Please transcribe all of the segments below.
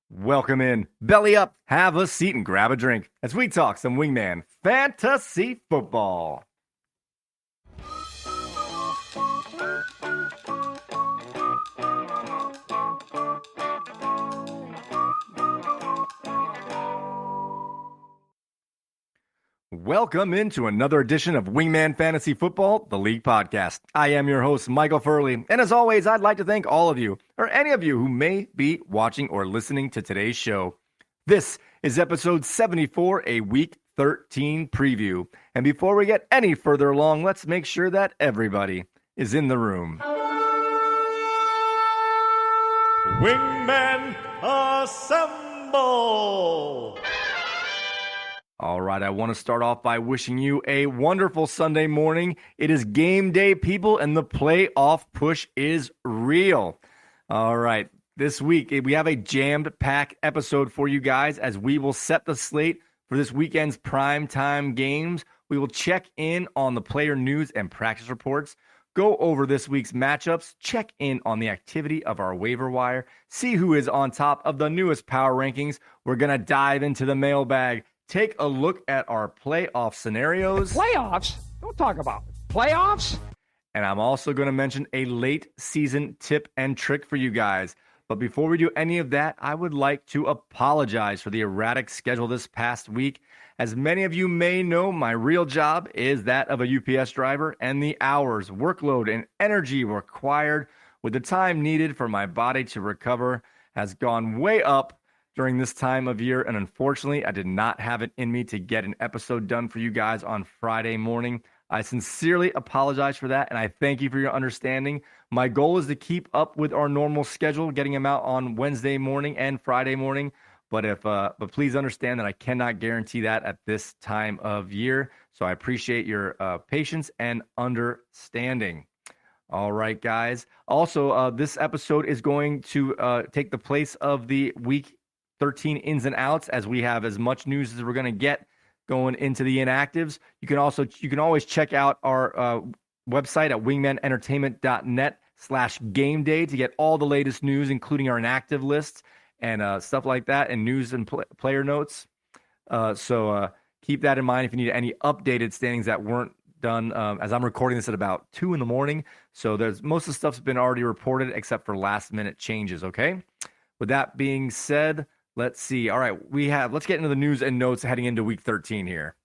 Welcome in. Belly up, have a seat, and grab a drink as we talk some Wingman Fantasy Football. Welcome into another edition of Wingman Fantasy Football, the League Podcast. I am your host, Michael Furley, and as always, I'd like to thank all of you, or any of you who may be watching or listening to today's show. This is episode 74, a Week 13 preview. And before we get any further along, let's make sure that everybody is in the room. Wingmen assemble! All right, I want to start off by wishing you a wonderful Sunday morning. It is game day, people, and the playoff push is real. All right, this week we have a jammed-packed episode for you guys as we will set the slate for this weekend's primetime games. We will check in on the player news and practice reports, go over this week's matchups, check in on the activity of our waiver wire, see who is on top of the newest power rankings. We're going to dive into the mailbag, take a look at our playoff scenarios. Playoffs? Don't talk about playoffs. And I'm also going to mention a late season tip and trick for you guys. But before we do any of that, I would like to apologize for the erratic schedule this past week. As many of you may know, my real job is that of a UPS driver, and the hours, workload, and energy required with the time needed for my body to recover has gone way up during this time of year, and unfortunately, I did not have it in me to get an episode done for you guys on Friday morning. I sincerely apologize for that, and I thank you for your understanding. My goal is to keep up with our normal schedule, getting them out on Wednesday morning and Friday morning. But please understand that I cannot guarantee that at this time of year. So I appreciate your patience and understanding. All right, guys. Also, this episode is going to take the place of the Week 13 ins and outs, as we have as much news as we're going to get going into the inactives. You can always check out our website at wingmanentertainment.net/game day to get all the latest news, including our inactive lists and stuff like that, and news and player notes. So keep that in mind if you need any updated standings that weren't done. As I'm recording this at about 2 a.m, so most of the stuff's been already reported except for last minute changes. Okay. With that being said, let's see. All right, let's get into the news and notes heading into Week 13 here.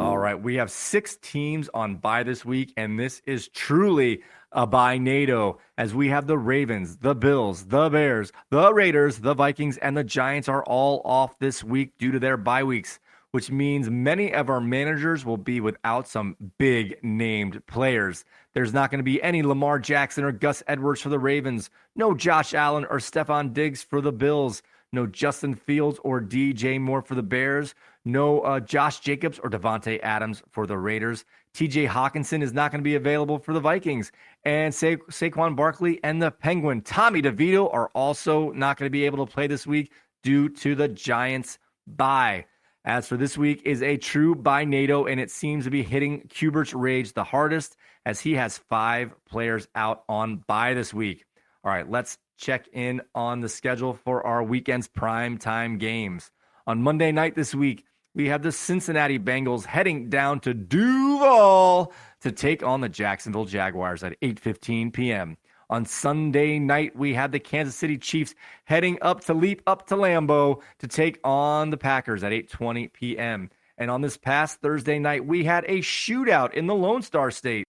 All right, we have 6 teams on bye this week, and this is truly a bye-nado, as we have the Ravens, the Bills, the Bears, the Raiders, the Vikings, and the Giants are all off this week due to their bye weeks, which means many of our managers will be without some big-named players. There's not going to be any Lamar Jackson or Gus Edwards for the Ravens, no Josh Allen or Stephon Diggs for the Bills, no Justin Fields or DJ Moore for the Bears, no Josh Jacobs or Devontae Adams for the Raiders. TJ Hawkinson is not going to be available for the Vikings. And Saquon Barkley and the Penguin Tommy DeVito are also not going to be able to play this week due to the Giants' bye. As for this week is a true bye-nado, and it seems to be hitting Cubert's rage the hardest, as he has 5 players out on bye this week. All right, let's check in on the schedule for our weekend's prime time games. On Monday night this week, we have the Cincinnati Bengals heading down to Duval to take on the Jacksonville Jaguars at 8:15 p.m. On Sunday night, we had the Kansas City Chiefs heading up to Lambeau to take on the Packers at 8:20 p.m. And on this past Thursday night, we had a shootout in the Lone Star State,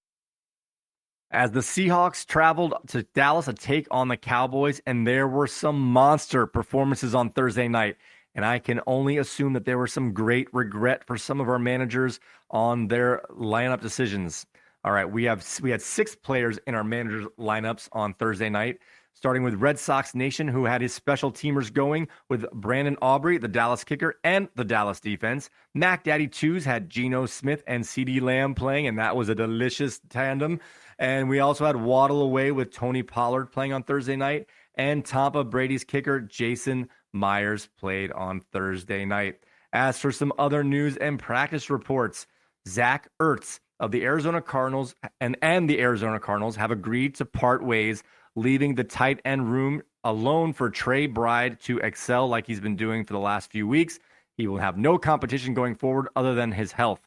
as the Seahawks traveled to Dallas to take on the Cowboys, and there were some monster performances on Thursday night. And I can only assume that there was some great regret for some of our managers on their lineup decisions. All right, we had 6 players in our managers' lineups on Thursday night, starting with Red Sox Nation, who had his special teamers going with Brandon Aubrey, the Dallas kicker, and the Dallas defense. Mac Daddy 2s had Geno Smith and CeeDee Lamb playing, and that was a delicious tandem. And we also had Waddle away with Tony Pollard playing on Thursday night, and Tampa Brady's kicker, Jason Myers, played on Thursday night. As for some other news and practice reports, Zach Ertz of the Arizona Cardinals and the Arizona Cardinals have agreed to part ways leaving the tight end room alone for Trey Bride to excel like he's been doing for the last few weeks. He will have no competition going forward other than his health.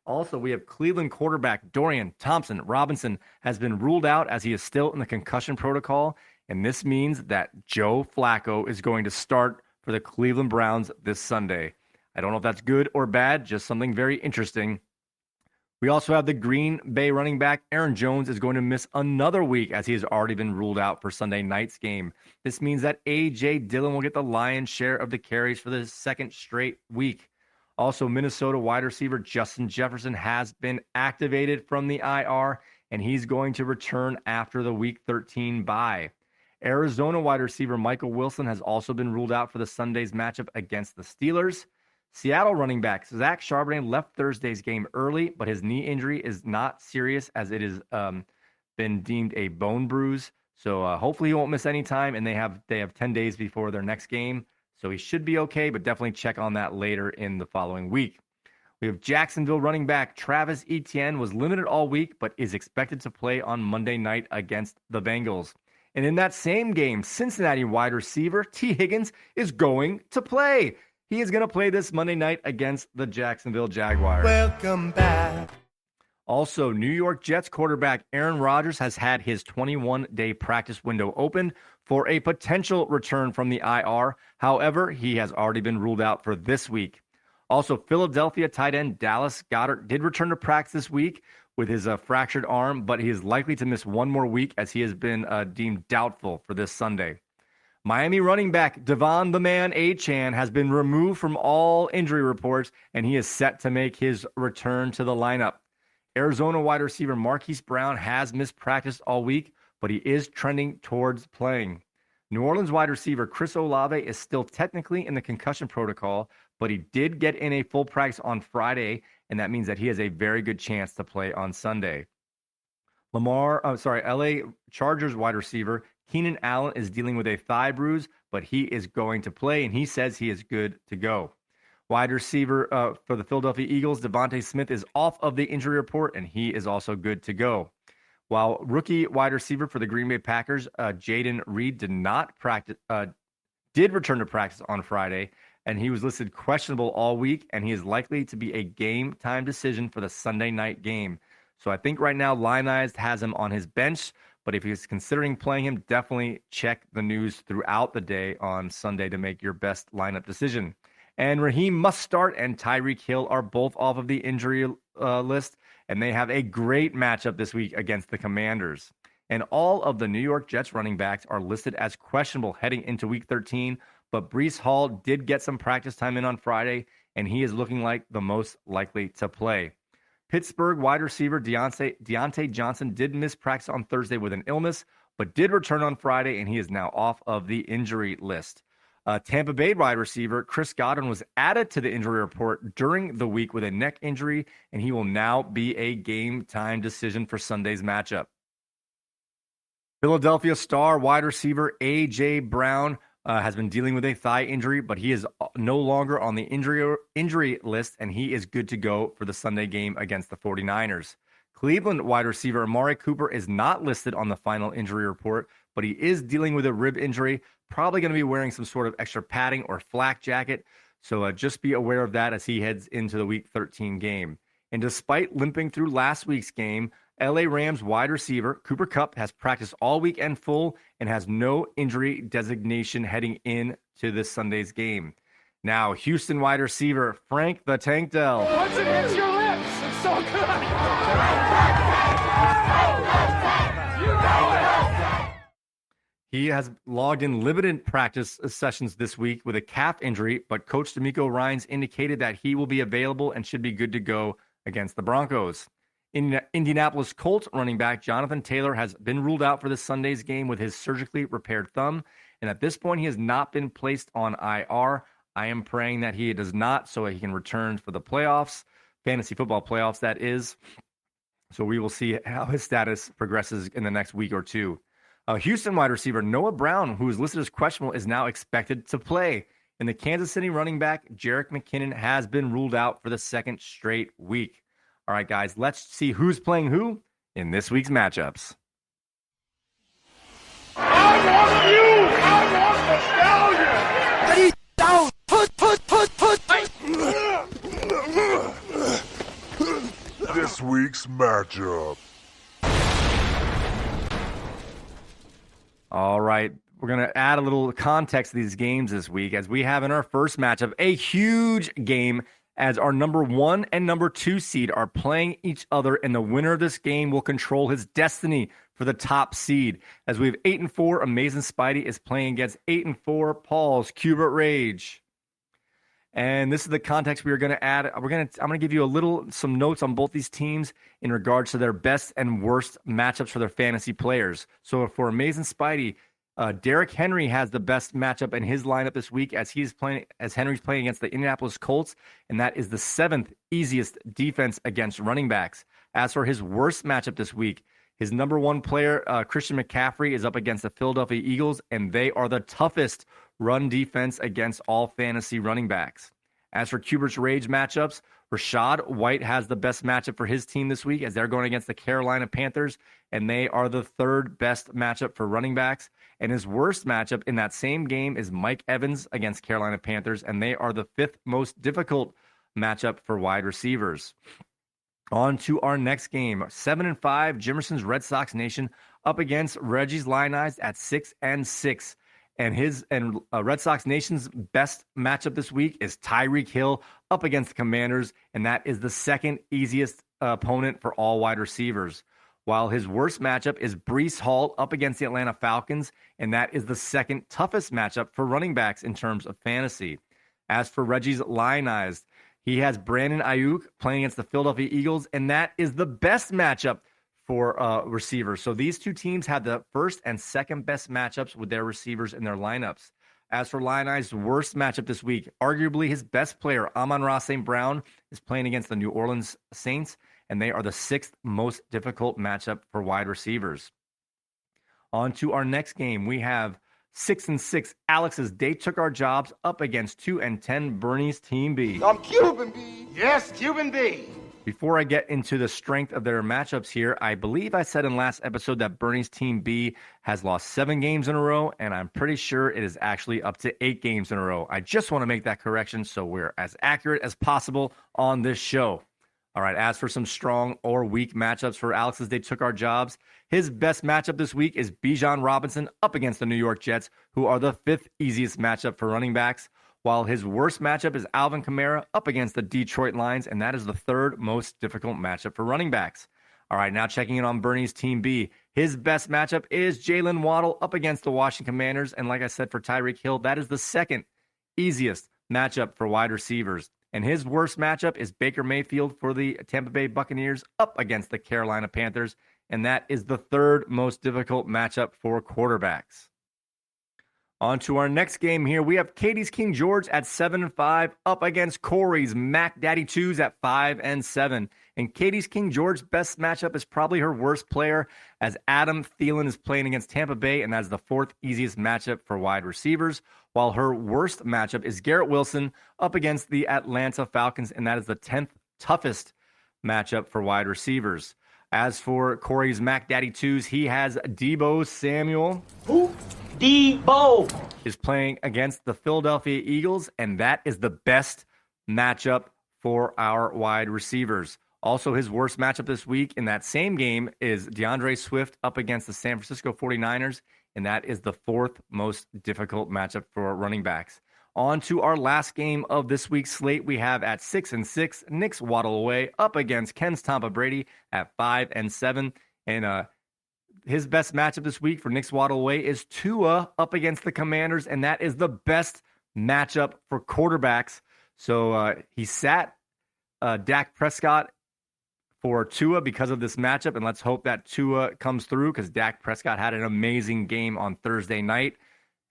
Also, we have Cleveland quarterback Dorian Thompson-Robinson has been ruled out as he is still in the concussion protocol, and this means that Joe Flacco is going to start for the Cleveland Browns this Sunday. I don't know if that's good or bad, just something very interesting. We also have the Green Bay running back Aaron Jones is going to miss another week as he has already been ruled out for Sunday night's game. This means that A.J. Dillon will get the lion's share of the carries for the second straight week. Also, Minnesota wide receiver Justin Jefferson has been activated from the IR, and he's going to return after the Week 13 bye. Arizona wide receiver Michael Wilson has also been ruled out for the Sunday's matchup against the Steelers. Seattle running back Zach Charbonnet left Thursday's game early, but his knee injury is not serious as it has been deemed a bone bruise. So hopefully he won't miss any time, and they have 10 days before their next game. So he should be okay, but definitely check on that later in the following week. We have Jacksonville running back Travis Etienne was limited all week, but is expected to play on Monday night against the Bengals. And in that same game, Cincinnati wide receiver T. Higgins is going to play. He is going to play this Monday night against the Jacksonville Jaguars. Welcome back. Also, New York Jets quarterback Aaron Rodgers has had his 21-day practice window open for a potential return from the IR. However, he has already been ruled out for this week. Also, Philadelphia tight end Dallas Goedert did return to practice this week with his fractured arm, but he is likely to miss one more week as he has been deemed doubtful for this Sunday. Miami running back Devon the Man Achane has been removed from all injury reports, and he is set to make his return to the lineup. Arizona wide receiver Marquise Brown has missed practice all week, but he is trending towards playing. New Orleans wide receiver Chris Olave is still technically in the concussion protocol, but he did get in a full practice on Friday, and that means that he has a very good chance to play on Sunday. LA Chargers wide receiver Keenan Allen is dealing with a thigh bruise, but he is going to play, and he says he is good to go. Wide receiver for the Philadelphia Eagles, Devontae Smith, is off of the injury report, and he is also good to go. While rookie wide receiver for the Green Bay Packers, Jaden Reed, did return to practice on Friday, and he was listed questionable all week, and he is likely to be a game-time decision for the Sunday night game. So I think right now Lionized has him on his bench, but if he's considering playing him, definitely check the news throughout the day on Sunday to make your best lineup decision. And Raheem Mostert and Tyreek Hill are both off of the injury list, and they have a great matchup this week against the Commanders. And all of the New York Jets running backs are listed as questionable heading into Week 13, but Breece Hall did get some practice time in on Friday, and he is looking like the most likely to play. Pittsburgh wide receiver Deontay Johnson did miss practice on Thursday with an illness, but did return on Friday, and he is now off of the injury list. Tampa Bay wide receiver Chris Godwin was added to the injury report during the week with a neck injury, and he will now be a game-time decision for Sunday's matchup. Philadelphia star wide receiver A.J. Brown has been dealing with a thigh injury, but he is no longer on the injury list, and he is good to go for the Sunday game against the 49ers. Cleveland wide receiver Amari Cooper is not listed on the final injury report, but he is dealing with a rib injury, probably going to be wearing some sort of extra padding or flak jacket. So just be aware of that as he heads into the Week 13 game. And despite limping through last week's game, LA Rams wide receiver Cooper Kupp has practiced all weekend full and has no injury designation heading into this Sunday's game. Now, Houston wide receiver Frank the Tank Dell. Once it hits your lips, it's so good. You know it. He has logged in limited practice sessions this week with a calf injury, but Coach D'Amico Ryans indicated that he will be available and should be good to go against the Broncos. Indianapolis Colts running back Jonathan Taylor has been ruled out for this Sunday's game with his surgically repaired thumb, and at this point he has not been placed on IR. I am praying that he does not, so he can return for the playoffs, fantasy football playoffs, that is. So we will see how his status progresses in the next week or two. Houston wide receiver Noah Brown, who is listed as questionable, is now expected to play. And the Kansas City running back Jerick McKinnon has been ruled out for the second straight week. All right, guys, let's see who's playing who in this week's matchups. matchup. All right. We're going to add a little context to these games this week as we have in our first matchup a huge game as our number 1 and number 2 seed are playing each other, and the winner of this game will control his destiny for the top seed. As we have 8-4, Amazing Spidey is playing against 8-4, Paul's Cubert Rage. And this is the context we are going to add. I'm going to give you some notes on both these teams in regards to their best and worst matchups for their fantasy players. So for Amazing Spidey, Derrick Henry has the best matchup in his lineup this week as Henry's playing against the Indianapolis Colts, and that is the 7th easiest defense against running backs. As for his worst matchup this week, his number 1 player, Christian McCaffrey, is up against the Philadelphia Eagles, and they are the toughest run defense against all fantasy running backs. As for Cubert's Rage matchups, Rachaad White has the best matchup for his team this week as they're going against the Carolina Panthers, and they are the 3rd best matchup for running backs. And his worst matchup in that same game is Mike Evans against Carolina Panthers, and they are the 5th most difficult matchup for wide receivers. On to our next game, 7-5, Jimerson's Red Sox Nation up against Reggie's Lions at 6-6. And Red Sox Nation's best matchup this week is Tyreek Hill up against the Commanders, and that is the 2nd easiest opponent for all wide receivers. While his worst matchup is Breece Hall up against the Atlanta Falcons, and that is the 2nd toughest matchup for running backs in terms of fantasy. As for Reggie's Lions, he has Brandon Ayuk playing against the Philadelphia Eagles, and that is the best matchup for receivers. So these two teams have the 1st and 2nd best matchups with their receivers in their lineups. As for Lions' worst matchup this week, arguably his best player, Amon-Ra St. Brown, is playing against the New Orleans Saints, and they are the 6th most difficult matchup for wide receivers. On to our next game, we have 6-6, Alex's They Took Our Jobs up against 2-10, Bernie's Team B. I'm Cuban B. Yes, Cuban B. Before I get into the strength of their matchups here, I believe I said in last episode that Bernie's Team B has lost 7 games in a row, and I'm pretty sure it is actually up to 8 games in a row. I just want to make that correction so we're as accurate as possible on this show. All right, as for some strong or weak matchups for Alex's They Took Our Jobs, his best matchup this week is Bijan Robinson up against the New York Jets, who are the 5th easiest matchup for running backs, while his worst matchup is Alvin Kamara up against the Detroit Lions, and that is the 3rd most difficult matchup for running backs. All right, now checking in on Bernie's Team B. His best matchup is Jalen Waddle up against the Washington Commanders, and like I said for Tyreek Hill, that is the 2nd easiest matchup for wide receivers. And his worst matchup is Baker Mayfield for the Tampa Bay Buccaneers up against the Carolina Panthers, and that is the 3rd most difficult matchup for quarterbacks. On to our next game here. We have Katie's King George at 7-5 up against Corey's Mac Daddy 2s at 5-7. And Katie's King George's best matchup is probably her worst player as Adam Thielen is playing against Tampa Bay, and that's the 4th easiest matchup for wide receivers, while her worst matchup is Garrett Wilson up against the Atlanta Falcons, and that is the 10th toughest matchup for wide receivers. As for Corey's Mac Daddy 2s, he has Deebo Samuel. Who? Deebo is playing against the Philadelphia Eagles, and that is the best matchup for our wide receivers. Also, his worst matchup this week in that same game is DeAndre Swift up against the San Francisco 49ers, and that is the 4th most difficult matchup for running backs. On to our last game of this week's slate, we have at 6-6, Nick's Waddle Away up against Ken's Tampa Brady at 5-7, and his best matchup this week for Nick's Waddle Away is Tua up against the Commanders, and that is the best matchup for quarterbacks. So he sat Dak Prescott for Tua because of this matchup, and let's hope that Tua comes through because Dak Prescott had an amazing game on Thursday night.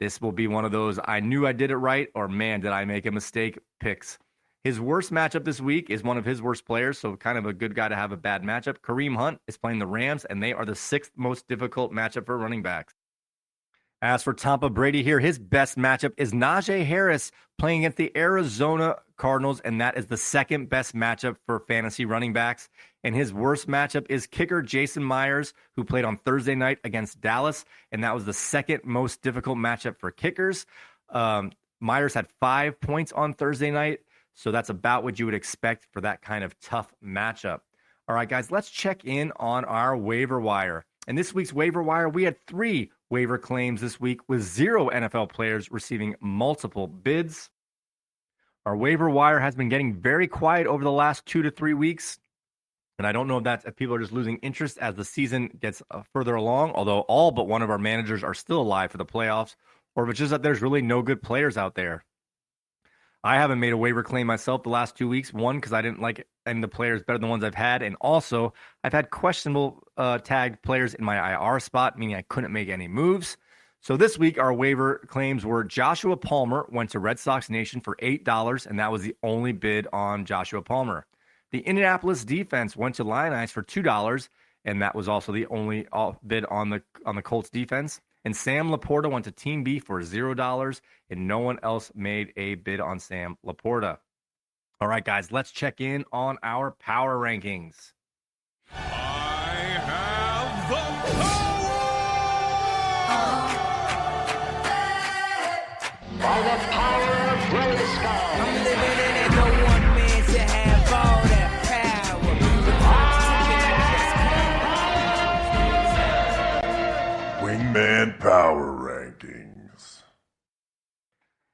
This will be one of those I knew I did it right, or man, did I make a mistake picks. His worst matchup this week is one of his worst players, so kind of a good guy to have a bad matchup. Kareem Hunt is playing the Rams, and they are the 6th most difficult matchup for running backs. As for Tampa Brady here, his best matchup is Najee Harris playing against the Arizona Cardinals, and that is the 2nd best matchup for fantasy running backs. And his worst matchup is kicker Jason Myers, who played on Thursday night against Dallas, and that was the 2nd most difficult matchup for kickers. Myers had 5 points on Thursday night, so that's about what you would expect for that kind of tough matchup. All right, guys, let's check in on our waiver wire. In this week's waiver wire, we had 3 waiver claims this week with 0 NFL players receiving multiple bids. Our waiver wire has been getting very quiet over the last 2 to 3 weeks. And I don't know if people are just losing interest as the season gets further along, although all but one of our managers are still alive for the playoffs, or if it's just that there's really no good players out there. I haven't made a waiver claim myself the last 2 weeks. One, because I didn't like any of the players better than the ones I've had. And also, I've had questionable tagged players in my IR spot, meaning I couldn't make any moves. So this week, our waiver claims were Joshua Palmer went to Red Sox Nation for $8, and that was the only bid on Joshua Palmer. The Indianapolis defense went to Lions for $2, and that was also the only bid on the Colts defense. And Sam Laporta went to Team B for $0, and no one else made a bid on Sam Laporta. All right, guys, let's check in on our power rankings. I have the power! By the power of Grayskull. I'm living in it, no one man to have all that power. Wingman Power Rankings.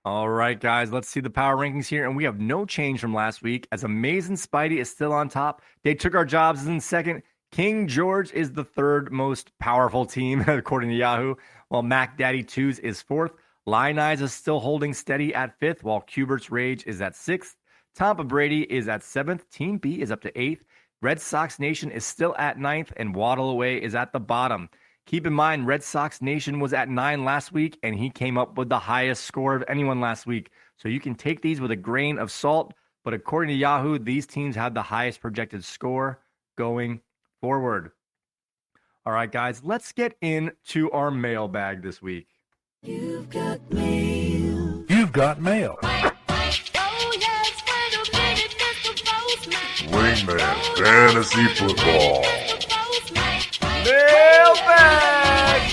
All right, guys, let's see the power rankings here. And we have no change from last week, as Amazing Spidey is still on top. They took our jobs in second. King George is the 3rd most powerful team, according to Yahoo, while Mac Daddy 2s is 4th. Lion Eyes is still holding steady at 5th, while Cubert's Rage is at 6th. Tampa Brady is at 7th. Team B is up to 8th. Red Sox Nation is still at 9th, and Waddle Away is at the bottom. Keep in mind, Red Sox Nation was at 9 last week, and he came up with the highest score of anyone last week. So you can take these with a grain of salt, but according to Yahoo, these teams had the highest projected score going forward. All right, guys, let's get into our mailbag this week. You've got mail. You've got mail. Oh, yes, wait a minute, Mr. Postman. Wingman Fantasy Football. Mr. Postman. Mailbag!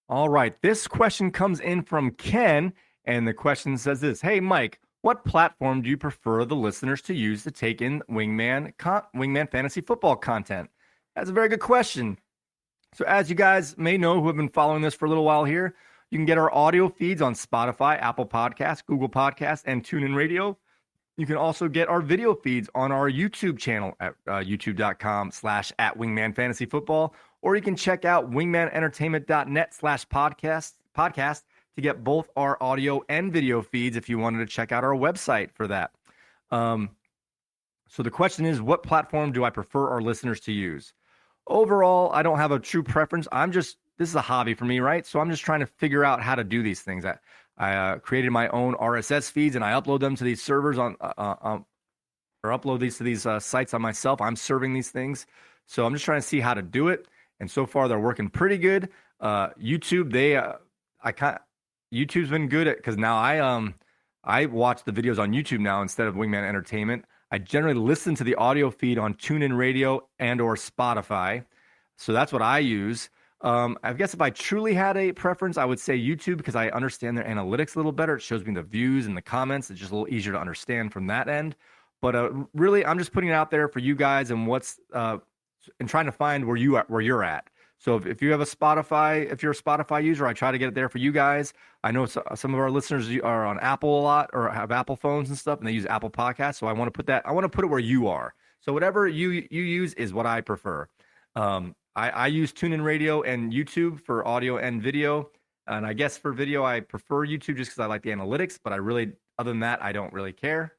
All right, this question comes in from Ken, and the question says this: Hey, Mike, what platform do you prefer the listeners to use to take in Wingman Fantasy Football content? That's a very good question. So as you guys may know who have been following this for a little while here, you can get our audio feeds on Spotify, Apple Podcasts, Google Podcasts, and TuneIn Radio. You can also get our video feeds on our YouTube channel at youtube.com/@wingmanfantasyfootball, or you can check out wingmanentertainment.net/podcast to get both our audio and video feeds if you wanted to check out our website for that. So the question is, what platform do I prefer our listeners to use? Overall, I don't have a true preference. This is a hobby for me, right? So I'm just trying to figure out how to do these things. I created my own RSS feeds, and I upload them to these servers or upload these to these sites on myself. I'm serving these things. So I'm just trying to see how to do it. And so far, they're working pretty good. YouTube, YouTube's been good at, because now I watch the videos on YouTube now instead of Wingman Entertainment. I generally listen to the audio feed on TuneIn Radio and or Spotify. So that's what I use. I guess if I truly had a preference, I would say YouTube, because I understand their analytics a little better. It shows me the views and the comments. It's just a little easier to understand from that end. But really, I'm just putting it out there for you guys and and trying to find where you're at. So if you have a Spotify, if you're a Spotify user, I try to get it there for you guys. I know some of our listeners are on Apple a lot or have Apple phones and stuff, and they use Apple Podcasts. So I want to put it where you are. So whatever you use is what I prefer. I use TuneIn Radio and YouTube for audio and video. And I guess for video, I prefer YouTube just because I like the analytics. But other than that, I don't really care.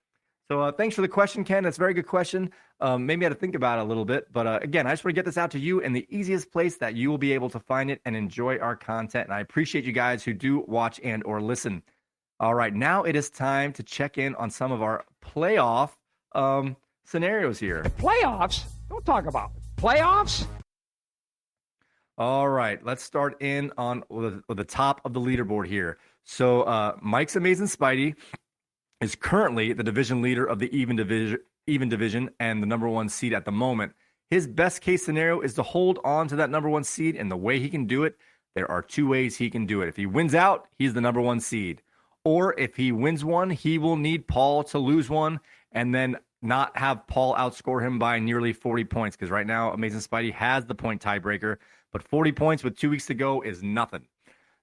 So thanks for the question, Ken. That's a very good question. Maybe I had to think about it a little bit. But again, I just want to get this out to you in the easiest place that you will be able to find it and enjoy our content. And I appreciate you guys who do watch and or listen. All right, now it is time to check in on some of our playoff scenarios here. Playoffs? Don't talk about it. Playoffs? All right, let's start in with the top of the leaderboard here. So Mike's Amazing Spidey is currently the division leader of the even division and the number 1 seed at the moment. His best case scenario is to hold on to that number 1 seed, and the way he can do it, there are 2 ways he can do it. If he wins out, he's the number 1 seed. Or if he wins one, he will need Paul to lose one, and then not have Paul outscore him by nearly 40 points, because right now Amazing Spidey has the point tiebreaker, but 40 points with 2 weeks to go is nothing.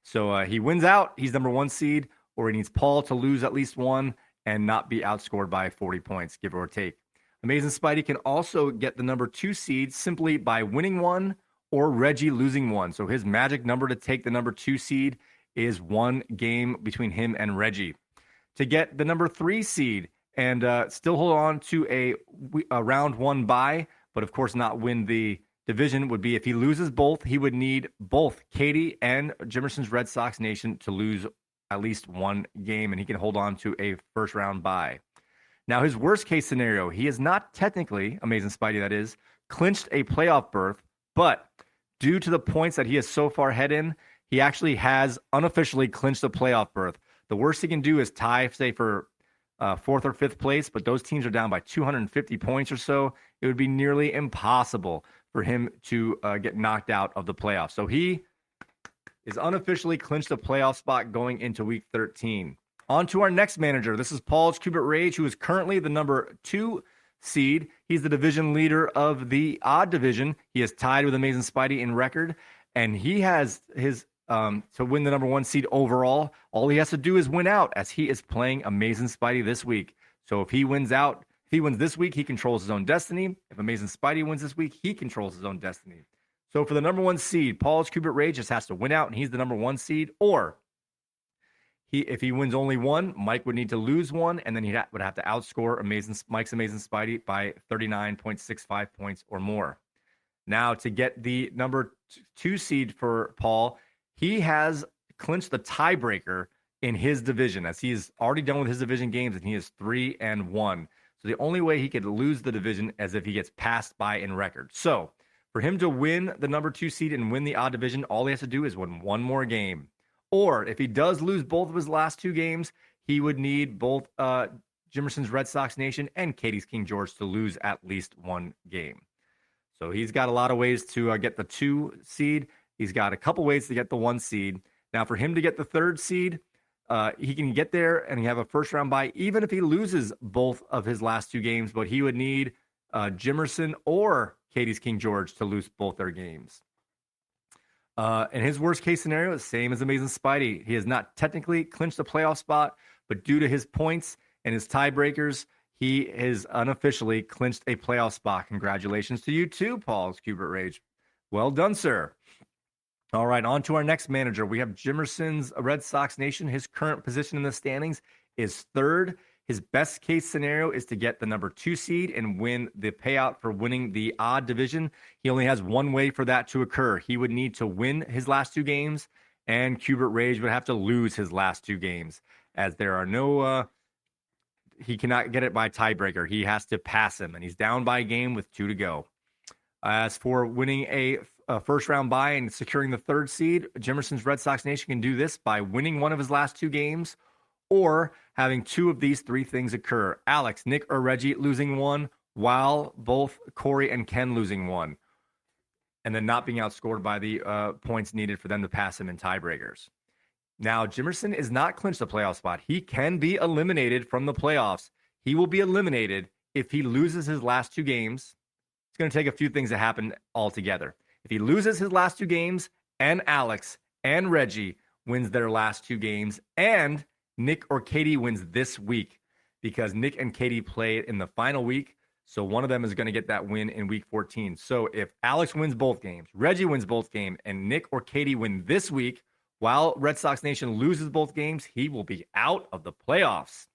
So he wins out, he's number 1 seed, or he needs Paul to lose at least one and not be outscored by 40 points, give or take. Amazing Spidey can also get the number 2 seed simply by winning one or Reggie losing one. So his magic number to take the number 2 seed is 1 game between him and Reggie. To get the number 3 seed and still hold on to a round 1 bye, but of course not win the division, would be if he loses both, he would need both Katie and Jimerson's Red Sox Nation to lose at least 1 game, and he can hold on to a first round bye. Now, his worst case scenario, he is not technically, Amazing Spidey that is, clinched a playoff berth, but due to the points that he has so far had in, he actually has unofficially clinched a playoff berth. The worst he can do is tie, say, for 4th or 5th place, but those teams are down by 250 points or so. It would be nearly impossible for him to get knocked out of the playoffs. So he is unofficially clinched a playoff spot going into week 13. On to our next manager. This is Paul's Cubit Rage, who is currently the number 2 seed. He's the division leader of the odd division. He is tied with Amazing Spidey in record, and he has his to win the number 1 seed overall. All he has to do is win out, as he is playing Amazing Spidey this week. So if he wins this week, he controls his own destiny. If Amazing Spidey wins this week, he controls his own destiny. So for the number 1 seed, Paul's Cubit Rage just has to win out, and he's the number 1 seed. Or if he wins only one, Mike would need to lose one, and then he would have to outscore Mike's Amazing Spidey by 39.65 points or more. Now, to get the number 2 seed for Paul, he has clinched the tiebreaker in his division, as he's already done with his division games, and he is 3-1. So the only way he could lose the division is if he gets passed by in record. So for him to win the number 2 seed and win the odd division, all he has to do is win one more game. Or if he does lose both of his last 2 games, he would need both Jimerson's Red Sox Nation and Katie's King George to lose at least 1 game. So he's got a lot of ways to get the 2 seed. He's got a couple ways to get the 1 seed. Now, for him to get the 3rd seed, he can get there and he have a first round bye, even if he loses both of his last 2 games. But he would need Jimerson or Katie's King George to lose both their games. In his worst case scenario, the same as Amazing Spidey. He has not technically clinched a playoff spot, but due to his points and his tiebreakers, he has unofficially clinched a playoff spot. Congratulations to you too, Paul's Cubit Rage. Well done, sir. All right, on to our next manager. We have Jimerson's Red Sox Nation. His current position in the standings is 3rd. His best case scenario is to get the number 2 seed and win the payout for winning the odd division. He only has one way for that to occur. He would need to win his last 2 games, and Cubit Rage would have to lose his last 2 games, as there are no he cannot get it by tiebreaker. He has to pass him, and he's down by a game with 2 to go. As for winning a first round bye and securing the 3rd seed, Jimerson's Red Sox Nation can do this by winning one of his last 2 games, or having 2 of these 3 things occur. Alex, Nick, or Reggie losing 1, while both Corey and Ken losing 1. And then not being outscored by the points needed for them to pass him in tiebreakers. Now, Jimerson is not clinched a playoff spot. He can be eliminated from the playoffs. He will be eliminated if he loses his last 2 games. It's going to take a few things to happen altogether. If he loses his last 2 games, and Alex and Reggie wins their last 2 games, and Nick or Katie wins this week, because Nick and Katie play in the final week. So one of them is going to get that win in week 14. So if Alex wins both games, Reggie wins both games, and Nick or Katie win this week, while Red Sox Nation loses both games, he will be out of the playoffs.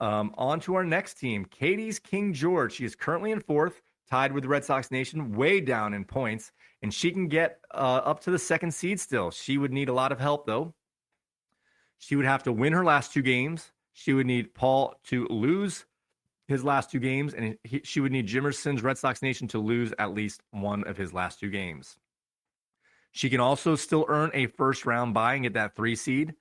On to our next team, Katie's King George. She is currently in 4th, tied with the Red Sox Nation, way down in points, and she can get up to the 2nd seed still. She would need a lot of help, though. She would have to win her last 2 games. She would need Paul to lose his last 2 games, and she would need Jimerson's Red Sox Nation to lose at least one of his last 2 games. She can also still earn a first round bye and get that 3 seed.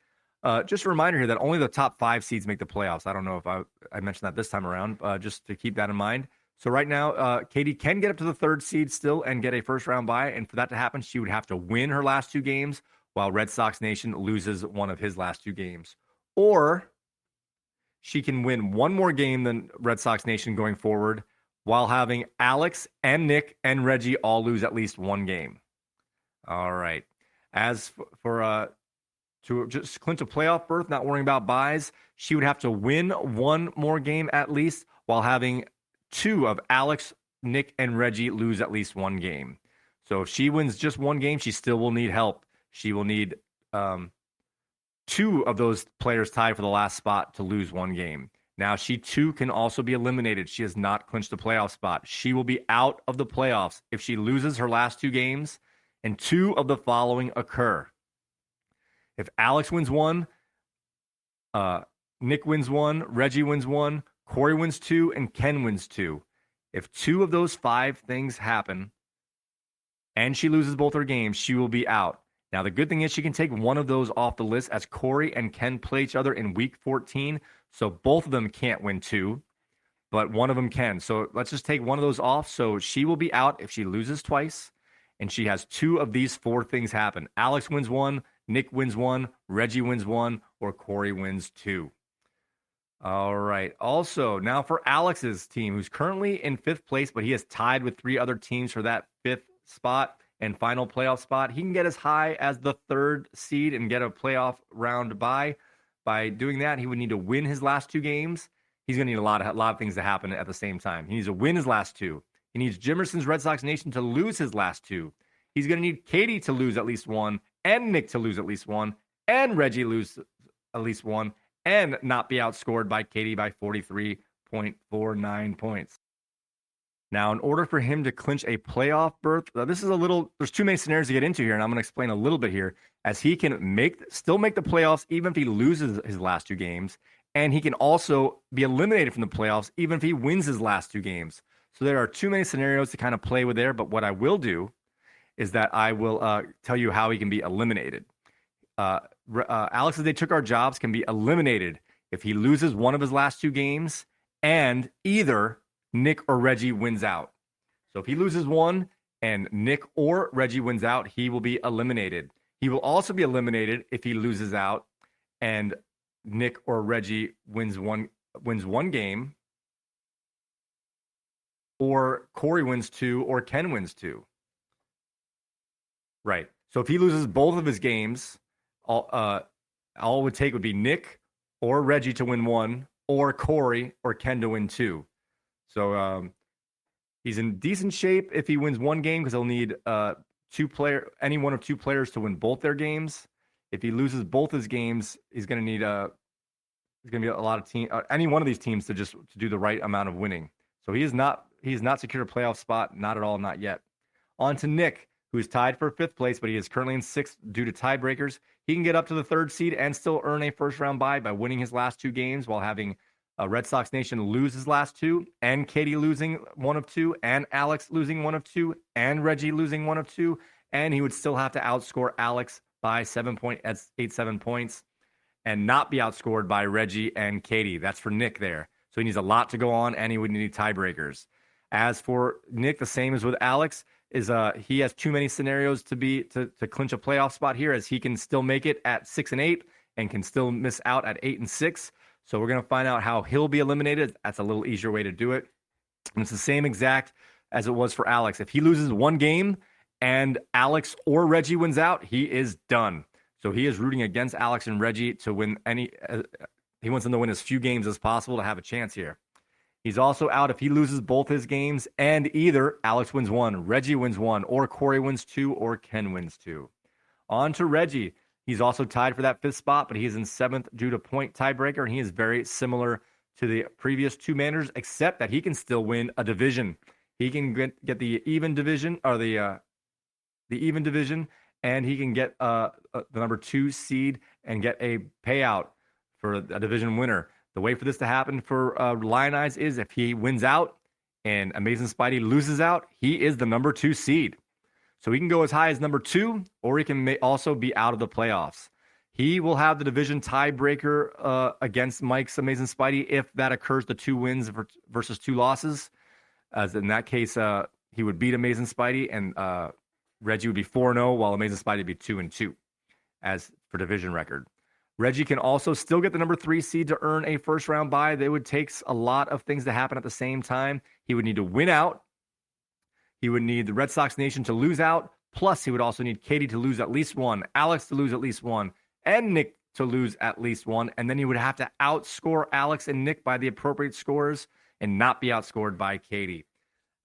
Just a reminder here that only the top 5 seeds make the playoffs. I don't know if I mentioned that this time around, just to keep that in mind. So right now, Katie can get up to the 3rd seed still and get a first round bye. And for that to happen, she would have to win her last 2 games, while Red Sox Nation loses one of his last 2 games. Or she can win one more game than Red Sox Nation going forward, while having Alex and Nick and Reggie all lose at least one game. All right. As for to just clinch a playoff berth, not worrying about buys, she would have to win one more game at least, while having two of Alex, Nick, and Reggie lose at least one game. So if she wins just one game, she still will need help. She will need two of those players tied for the last spot to lose one game. Now, she too can also be eliminated. She has not clinched a playoff spot. She will be out of the playoffs if she loses her last two games and two of the following occur. If Alex wins one, Nick wins one, Reggie wins one, Corey wins two, and Ken wins two. If two of those five things happen and she loses both her games, she will be out. Now, the good thing is she can take one of those off the list, as Corey and Ken play each other in week 14. So both of them can't win two, but one of them can. So let's just take one of those off. So she will be out if she loses twice and she has two of these four things happen. Alex wins one, Nick wins one, Reggie wins one, or Corey wins two. All right. Also, now for Alex's team, who's currently in fifth place, but he has tied with three other teams for that fifth spot and final playoff spot. He can get as high as the third seed and get a playoff round bye. By doing that, he would need to win his last two games. He's going to need a lot of things to happen at the same time. He needs to win his last two. He needs Jimerson's Red Sox Nation to lose his last two. He's going to need Katie to lose at least one, and Nick to lose at least one, and lose at least one, and not be outscored by Katie by 43.49 points. Now, in order for him to clinch a playoff berth, there's too many scenarios to get into here, and I'm going to explain a little bit here, as he can still make the playoffs even if he loses his last two games, and he can also be eliminated from the playoffs even if he wins his last two games. So there are too many scenarios to kind of play with there, but what I will do is that I will tell you how he can be eliminated. Alex's They Took Our Jobs can be eliminated if he loses one of his last two games and either Nick or Reggie wins out. So if he loses one and Nick or Reggie wins out, he will be eliminated. He will also be eliminated if he loses out and Nick or Reggie wins one game, or Corey wins two, or Ken wins two. Right. So if he loses both of his games, all it would take would be Nick or Reggie to win one, or Corey or Ken to win two. So he's in decent shape if he wins one game, because he'll need any one of two players to win both their games. If he loses both his games, he's going to need a lot of any one of these teams to do the right amount of winning. So he's not secured a playoff spot, not at all, not yet. On to Nick, who is tied for fifth place, but he is currently in sixth due to tiebreakers. He can get up to the third seed and still earn a first round bye by winning his last two games, while having Red Sox Nation lose his last two, and Katie losing one of two, and Alex losing one of two, and Reggie losing one of two, and he would still have to outscore Alex by 7.87 points and not be outscored by Reggie and Katie. That's for Nick there. So he needs a lot to go on, and he would need tiebreakers. As for Nick, the same as with Alex, is he has too many scenarios to clinch a playoff spot here, as he can still make it at 6-8 and can still miss out at 8-6. So we're going to find out how he'll be eliminated. That's a little easier way to do it. And it's the same exact as it was for Alex. If he loses one game and Alex or Reggie wins out, he is done. So he is rooting against Alex and Reggie to win he wants them to win as few games as possible to have a chance here. He's also out if he loses both his games and either Alex wins one, Reggie wins one, or Corey wins two, or Ken wins two. On to Reggie. He's also tied for that fifth spot, but he is in seventh due to point tiebreaker, and he is very similar to the previous two managers, except that he can still win a division. He can get the even division, or the even division, and he can get the number 2 seed and get a payout for a division winner. The way for this to happen for Lion Eyes is if he wins out and Amazing Spidey loses out, he is the number 2 seed. So he can go as high as number 2, or he can also be out of the playoffs. He will have the division tiebreaker against Mike's Amazing Spidey if that occurs, the 2 wins versus 2 losses. As in that case, he would beat Amazing Spidey, and Reggie would be 4-0, while Amazing Spidey would be 2-2 as for division record. Reggie can also still get the number 3 seed to earn a first round bye. They would take a lot of things to happen at the same time. He would need to win out. He would need the Red Sox Nation to lose out. Plus, he would also need Katie to lose at least one, Alex to lose at least one, and Nick to lose at least one. And then he would have to outscore Alex and Nick by the appropriate scores and not be outscored by Katie.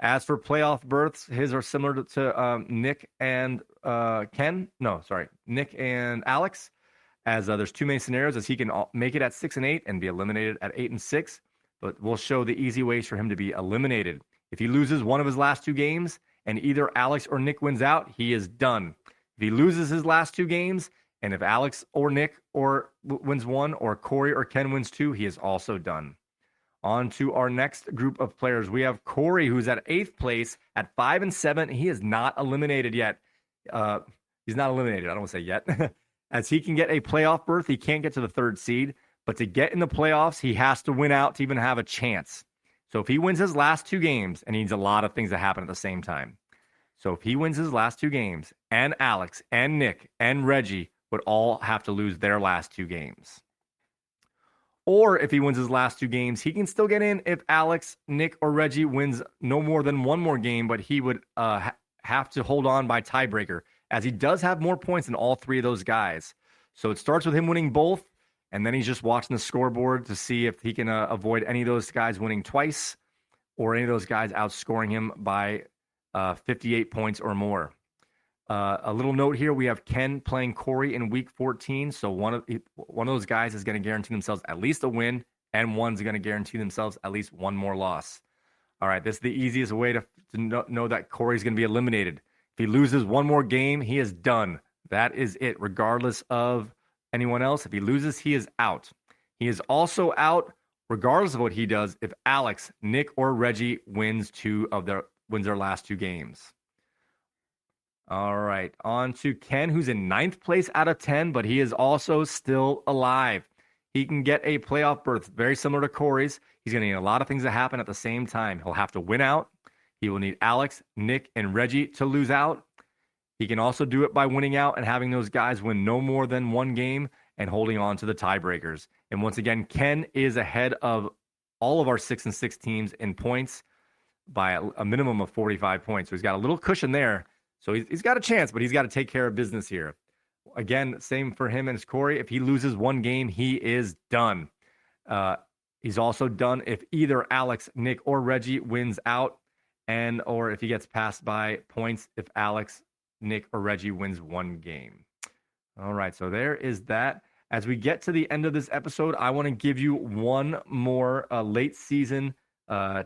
As for playoff berths, his are similar to Nick and Nick and Alex. As there's too many scenarios, as he can make it at 6 and 8 and be eliminated at 8 and 6. But we'll show the easy ways for him to be eliminated. If he loses one of his last 2 games and either Alex or Nick wins out, he is done. If he loses his last 2 games and if Alex or Nick wins 1 or Corey or Ken wins 2, he is also done. On to our next group of players. We have Corey, who's at 8th place at 5 and 7. He is not eliminated yet. He's not eliminated. I don't want to say yet. As he can get a playoff berth, he can't get to the 3rd seed. But to get in the playoffs, he has to win out to even have a chance. So if he wins his last 2 games, and he needs a lot of things to happen at the same time. So if he wins his last 2 games, and Alex and Nick and Reggie would all have to lose their last 2 games. Or if he wins his last 2 games, he can still get in if Alex, Nick, or Reggie wins no more than 1 more game, but he would have to hold on by tiebreaker, as he does have more points than all 3 of those guys. So it starts with him winning both, and then he's just watching the scoreboard to see if he can avoid any of those guys winning twice or any of those guys outscoring him by 58 points or more. A little note here, we have Ken playing Corey in week 14. So one of those guys is going to guarantee themselves at least a win, and one's going to guarantee themselves at least 1 more loss. All right, this is the easiest way to know that Corey's going to be eliminated. If he loses 1 more game, he is done. That is it, regardless of anyone else. If he loses, he is out. He is also out, regardless of what he does, if Alex, Nick, or Reggie wins their last 2 games. All right, on to Ken, who's in 9th place out of 10, but he is also still alive. He can get a playoff berth, very similar to Corey's. He's going to need a lot of things to happen at the same time. He'll have to win out. He will need Alex, Nick, and Reggie to lose out. He can also do it by winning out and having those guys win no more than 1 game and holding on to the tiebreakers. And once again, Ken is ahead of all of our 6 and 6 teams in points by a minimum of 45 points. So he's got a little cushion there. So he's got a chance, but he's got to take care of business here. Again, same for him and Corey. If he loses 1 game, he is done. He's also done if either Alex, Nick, or Reggie wins out, or if he gets passed by points if Alex, Nick, or Reggie wins 1 game. All right, so there is that. As we get to the end of this episode, I want to give you one more late season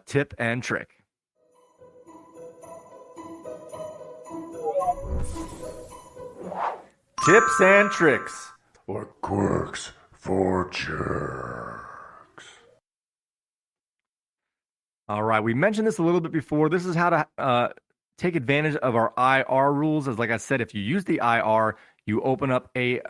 tip and trick. Tips and tricks. Or quirks for jerks. All right, we mentioned this a little bit before. This is how to take advantage of our IR rules. As like I said, if you use the IR, you open up a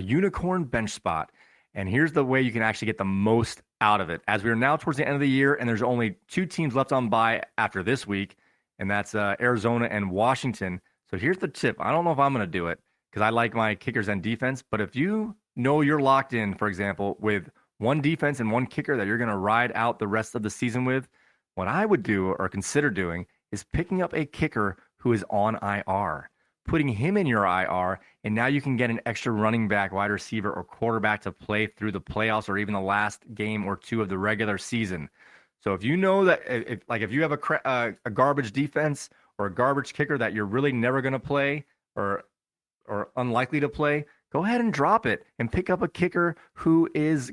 unicorn bench spot. And here's the way you can actually get the most out of it. As we are now towards the end of the year, and there's only 2 teams left on bye after this week, and that's Arizona and Washington. So here's the tip. I don't know if I'm going to do it because I like my kickers and defense. But if you know you're locked in, for example, with 1 defense and 1 kicker that you're going to ride out the rest of the season with, what I would do or consider doing is picking up a kicker who is on IR, putting him in your IR, and now you can get an extra running back, wide receiver, or quarterback to play through the playoffs or even the last game or 2 of the regular season. So if you know that if you have a garbage defense or a garbage kicker that you're really never going to play or unlikely to play, go ahead and drop it and pick up a kicker who is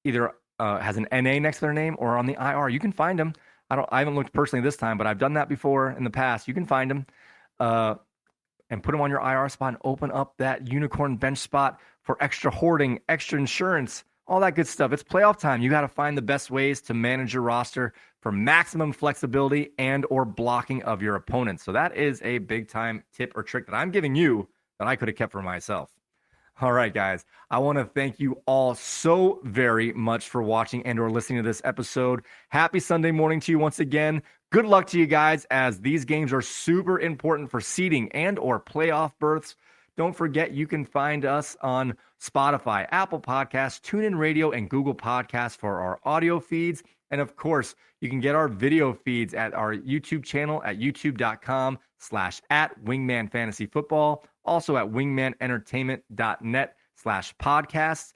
either has an NA next to their name or on the IR. You can find them. I haven't looked personally this time, but I've done that before in the past. You can find them and put them on your IR spot and open up that unicorn bench spot for extra hoarding, extra insurance, all that good stuff. It's playoff time. You got to find the best ways to manage your roster for maximum flexibility and or blocking of your opponents. So that is a big time tip or trick that I'm giving you that I could have kept for myself. All right, guys, I want to thank you all so very much for watching and or listening to this episode. Happy Sunday morning to you once again. Good luck to you guys, as these games are super important for seeding and or playoff berths. Don't forget, you can find us on Spotify, Apple Podcasts, TuneIn Radio, and Google Podcasts for our audio feeds. And of course, you can get our video feeds at our YouTube channel at youtube.com/@wingmanfantasyfootball. Also at wingmanentertainment.net/podcasts.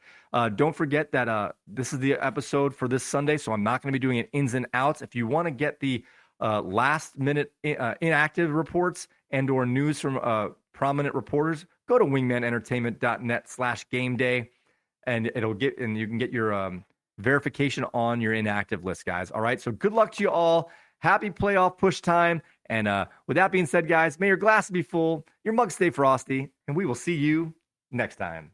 Don't forget that this is the episode for this Sunday, so I'm not going to be doing an ins and outs. If you want to get the last minute inactive reports and or news from prominent reporters, go to wingmanentertainment.net/game day, and you can get your verification on your inactive list, guys. All right. So good luck to you all. Happy playoff push time. And with that being said, guys, may your glass be full, your mug stay frosty, and we will see you next time.